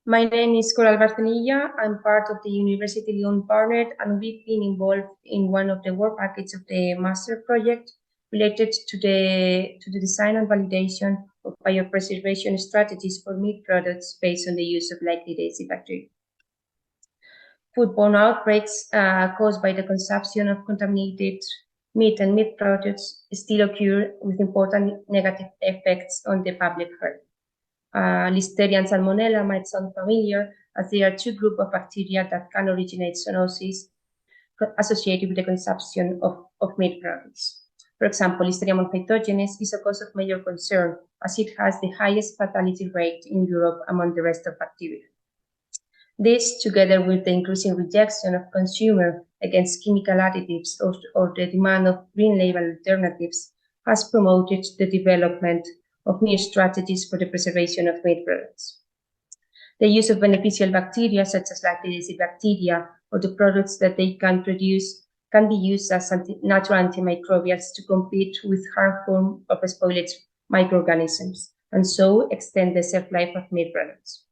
My name is Coral Barcenilla. I'm part of the University Lyon partner, and we've been involved in one of the work packages of the master project related to the design and validation of biopreservation strategies for meat products based on the use of lactic acid bacteria. Foodborne outbreaks caused by the consumption of contaminated meat and meat products still occur with important negative effects on the public health. Listeria and Salmonella might sound familiar, as they are two groups of bacteria that can originate zoonosis associated with the consumption of meat products. For example, Listeria pathogens is a cause of major concern, as it has the highest fatality rate in Europe among the rest of bacteria. This, together with the increasing rejection of consumers against chemical additives or the demand of green label alternatives, has promoted the development of new strategies for the preservation of meat products. The use of beneficial bacteria, such as lactic acid bacteria, or the products that they can produce, can be used as natural antimicrobials to compete with harmful or spoilage microorganisms, and so extend the shelf life of meat products.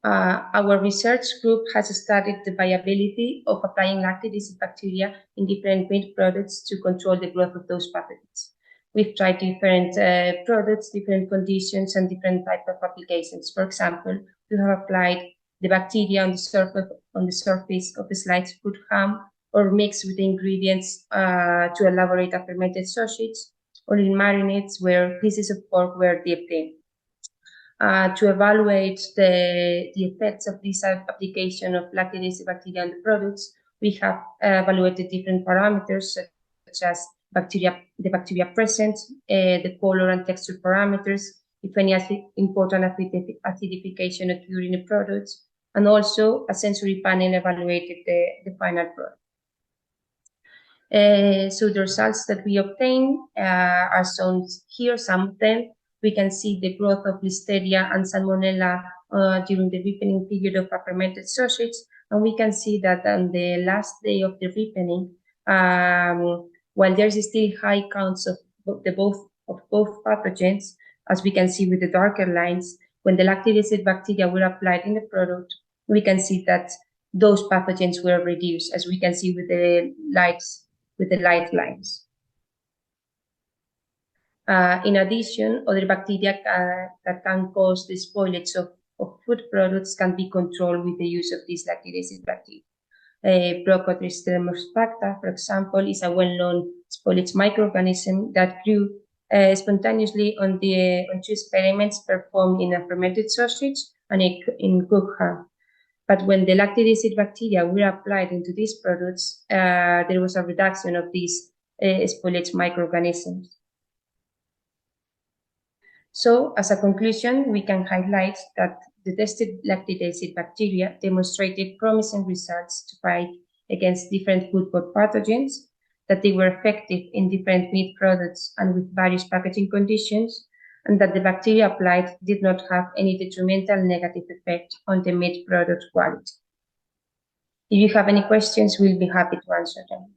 Our research group has studied the viability of applying lactic acid bacteria in different meat products to control the growth of those pathogens. We've tried different products, different conditions, and different types of applications. For example, we have applied the bacteria on the surface of the sliced food ham, or mixed with the ingredients to elaborate a fermented sausage, or in marinades where pieces of pork were dipped in. To evaluate the effects of this application of lactic acid bacteria on the products, we have evaluated different parameters such as the bacteria present, the color and texture parameters, if any important acidification occurred in the products, and also a sensory panel evaluated the final product. So the results that we obtained are shown here, some of them. We can see the growth of Listeria and Salmonella during the ripening period of a fermented sausage, and we can see that on the last day of the ripening, while there's still high counts of both pathogens, as we can see with the darker lines, when the lactic acid bacteria were applied in the product, we can see that those pathogens were reduced, as we can see with the light lines. In addition, other bacteria that can cause the spoilage of food products can be controlled with the use of this lactic acid bacteria. Procotrysterum spacta, for example, is a well-known spoilage microorganism that grew spontaneously on two experiments performed in a fermented sausage and in cooked ham. But when the lactic acid bacteria were applied into these products, there was a reduction of these spoilage microorganisms. So, as a conclusion, we can highlight that the tested lactic acid bacteria demonstrated promising results to fight against different foodborne pathogens, that they were effective in different meat products and with various packaging conditions, and that the bacteria applied did not have any detrimental negative effect on the meat product quality. If you have any questions, we'll be happy to answer them.